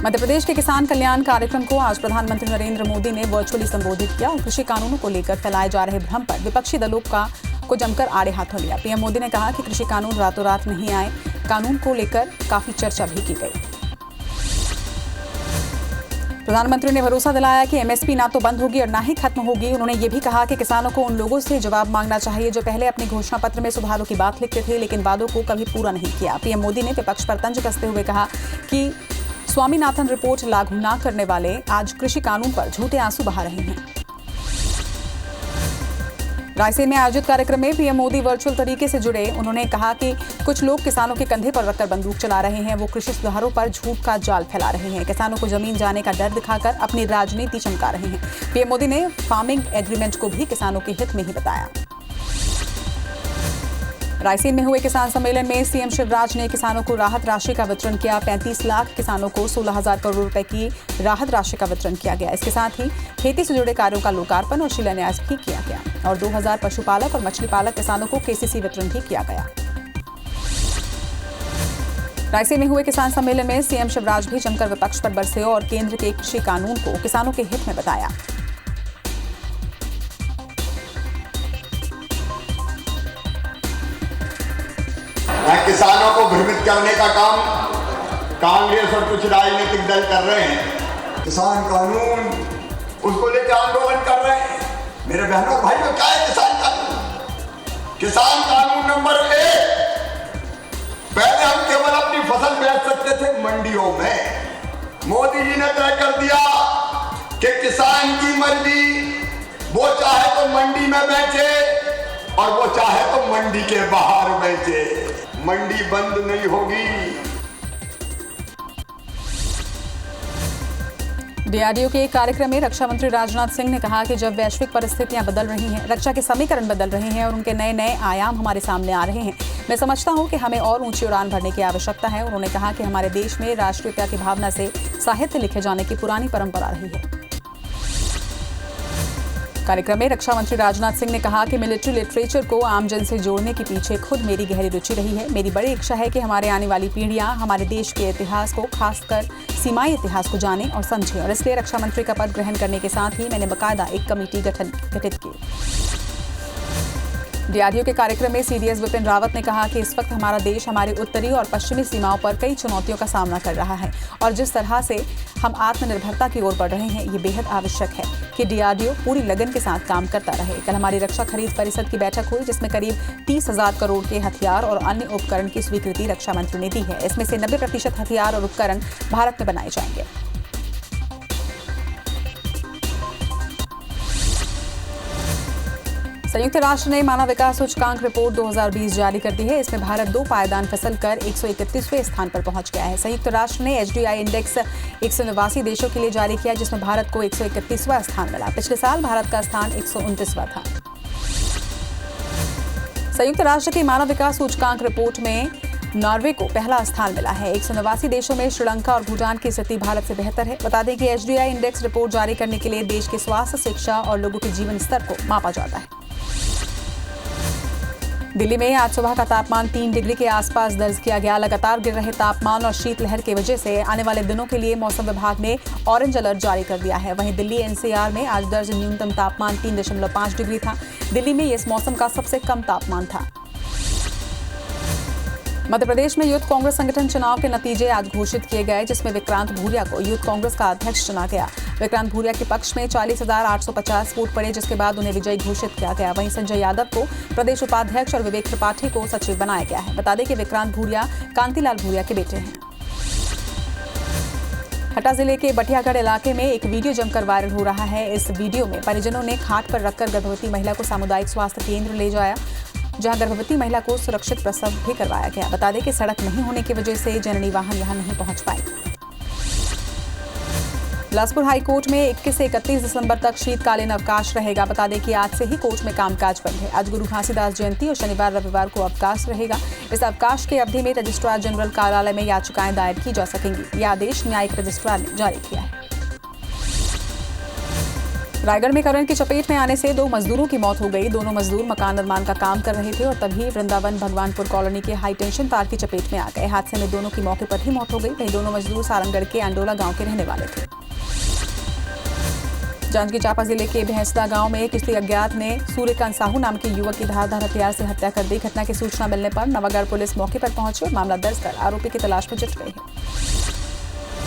मध्य प्रदेश के किसान कल्याण कार्यक्रम को आज प्रधानमंत्री नरेंद्र मोदी ने वर्चुअली संबोधित किया और कृषि कानूनों को लेकर फैलाए जा रहे भ्रम पर विपक्षी दलों को जमकर आड़े हाथों लिया। पीएम मोदी ने कहा कि कृषि कानून रातों रात नहीं आए, कानून को लेकर काफी चर्चा भी की गई। प्रधानमंत्री ने भरोसा दिलाया कि एमएसपी ना तो बंद होगी और ना ही खत्म होगी। उन्होंने ये भी कहा कि किसानों को उन लोगों से जवाब मांगना चाहिए जो पहले अपने घोषणा पत्र में सुधारों की बात लिखते थे लेकिन वादों को कभी पूरा नहीं किया। पीएम मोदी ने विपक्ष पर तंज कसते हुए कहा कि स्वामीनाथन रिपोर्ट लागू न करने वाले आज कृषि कानून पर झूठे आंसू बहा रहे हैं। रायसेन में आयोजित कार्यक्रम में पीएम मोदी वर्चुअल तरीके से जुड़े। उन्होंने कहा कि कुछ लोग किसानों के कंधे पर रखकर बंदूक चला रहे हैं, वो कृषि सुधारों पर झूठ का जाल फैला रहे हैं, किसानों को जमीन जाने का डर दिखाकर अपनी राजनीति चमका रहे हैं। पीएम मोदी ने फार्मिंग एग्रीमेंट को भी किसानों के हित में ही बताया। रायसेन में हुए किसान सम्मेलन में सीएम शिवराज ने किसानों को राहत राशि का वितरण किया। 35 लाख किसानों को 16,000 करोड़ रुपए की राहत राशि का वितरण किया गया। इसके साथ ही खेती से जुड़े कार्यों का लोकार्पण और शिलान्यास भी किया गया और 2000 पशुपालक और मछली पालक किसानों को केसीसी वितरण भी किया गया। रायसेन में हुए किसान सम्मेलन में सीएम शिवराज भी जमकर विपक्ष पर बरसे और केंद्र के कृषि कानून को किसानों के हित में बताया। किसानों को भ्रमित करने का काम कांग्रेस और कुछ राजनीतिक दल कर रहे हैं। किसान कानून उसको लेकर आंदोलन कर रहे हैं। मेरे बहनों और भाइयों, क्या है किसान कानून? किसान कानून नंबर 1, पहले हम केवल अपनी फसल बेच सकते थे मंडियों में। मोदी जी ने तय कर दिया कि किसान की मर्जी, वो चाहे तो मंडी में बेचे और वो चाहे तो मंडी के बाहर बेचे। मंडी बंद नहीं होगी। डीआरडीओ के एक कार्यक्रम में रक्षा मंत्री राजनाथ सिंह ने कहा कि जब वैश्विक परिस्थितियां बदल रही हैं, रक्षा के समीकरण बदल रहे हैं और उनके नए नए आयाम हमारे सामने आ रहे हैं, मैं समझता हूं कि हमें और ऊंची उड़ान भरने की आवश्यकता है। उन्होंने कहा कि हमारे देश में राष्ट्रीयता की भावना से साहित्य लिखे जाने की पुरानी परंपरा रही है। कार्यक्रम में रक्षा मंत्री राजनाथ सिंह ने कहा कि मिलिट्री लिटरेचर को आमजन से जोड़ने के पीछे खुद मेरी गहरी रुचि रही है। मेरी बड़ी इच्छा है कि हमारे आने वाली पीढ़ियां हमारे देश के इतिहास को, खासकर सीमाई इतिहास को जाने और समझें और इसलिए रक्षा मंत्री का पद ग्रहण करने के साथ ही मैंने बाकायदा एक कमेटी गठित की। डीआरडीओ के कार्यक्रम में सीडीएस विपिन रावत ने कहा कि इस वक्त हमारा देश हमारी उत्तरी और पश्चिमी सीमाओं पर कई चुनौतियों का सामना कर रहा है और जिस तरह से हम आत्मनिर्भरता की ओर बढ़ रहे हैं, ये बेहद आवश्यक है कि डीआरडीओ पूरी लगन के साथ काम करता रहे। कल हमारी रक्षा खरीद परिषद की बैठक हुई जिसमें करीब 30,000 करोड़ के हथियार और अन्य उपकरण की स्वीकृति रक्षा मंत्री ने दी है। इसमें से 90% हथियार और उपकरण भारत में बनाए जाएंगे। संयुक्त राष्ट्र ने मानव विकास सूचकांक रिपोर्ट 2020 जारी कर दी है। इसमें भारत 2 पायदान फिसलकर 131वें स्थान पर पहुंच गया है। संयुक्त राष्ट्र ने एचडीआई इंडेक्स 189 देशों के लिए जारी किया जिसमें भारत को 131वां स्थान मिला। पिछले साल भारत का स्थान 129वां था। संयुक्त राष्ट्र की मानव विकास सूचकांक रिपोर्ट में नॉर्वे को पहला स्थान मिला है। 189 देशों में श्रीलंका और भूटान की स्थिति भारत से बेहतर है। बता दें कि एचडीआई इंडेक्स रिपोर्ट जारी करने के लिए देश के स्वास्थ्य, शिक्षा और लोगों के जीवन स्तर को मापा जाता है। दिल्ली में आज सुबह का तापमान 3 डिग्री के आसपास दर्ज किया गया। लगातार गिर रहे तापमान और शीतलहर की वजह से आने वाले दिनों के लिए मौसम विभाग ने ऑरेंज अलर्ट जारी कर दिया है। वहीं दिल्ली एनसीआर में आज दर्ज न्यूनतम तापमान 3.5 डिग्री था। दिल्ली में इस मौसम का सबसे कम तापमान था। मध्य प्रदेश में यूथ कांग्रेस संगठन चुनाव के नतीजे आज घोषित किए गए जिसमें विक्रांत भूरिया को यूथ कांग्रेस का अध्यक्ष चुना गया। विक्रांत भूरिया के पक्ष में 40,850 वोट पड़े जिसके बाद उन्हें विजयी घोषित किया गया। वहीं संजय यादव को प्रदेश उपाध्यक्ष और विवेक त्रिपाठी को सचिव बनाया गया है। बता दें कि विक्रांत भूरिया कांतिलाल भूरिया के बेटे हैं। हटा जिले के बटियागढ़ इलाके में एक वीडियो जमकर वायरल हो रहा है। इस वीडियो में परिजनों ने खाट पर रखकर गर्भवती महिला को सामुदायिक स्वास्थ्य केंद्र ले जाया जहां गर्भवती महिला को सुरक्षित प्रसव भी करवाया गया। बता दें कि सड़क नहीं होने की वजह से जननी वाहन यहां नहीं पहुंच पाई। बिलासपुर हाई कोर्ट में 21 से 31 दिसंबर तक शीतकालीन अवकाश रहेगा। बता दें कि आज से ही कोर्ट में कामकाज बंद है। आज गुरु घासीदास जयंती और शनिवार रविवार को अवकाश रहेगा। इस अवकाश की अवधि में रजिस्ट्रार जनरल कार्यालय में याचिकाएं दायर की जा सकेंगी। यह आदेश न्यायिक रजिस्ट्रार ने जारी किया है। रायगढ़ में करंट की चपेट में आने से 2 मजदूरों की मौत हो गई। दोनों मजदूर मकान निर्माण का काम कर रहे थे और तभी वृंदावन भगवानपुर कॉलोनी के हाई टेंशन तार की चपेट में आ गए। हादसे में दोनों की मौके पर ही मौत हो गई। वहीं दोनों मजदूर सारंगढ़ के अंडोला गांव के रहने वाले थे। जांजगीर चांपा जिले के भैंसदा गांव में किसी अज्ञात ने सूर्यकांत साहू नाम के युवक की धारदार हथियार से हत्या कर दी। घटना की सूचना मिलने पर नवागढ़ पुलिस मौके पर पहुंची और मामला दर्ज कर आरोपी की तलाश में जुट गई है।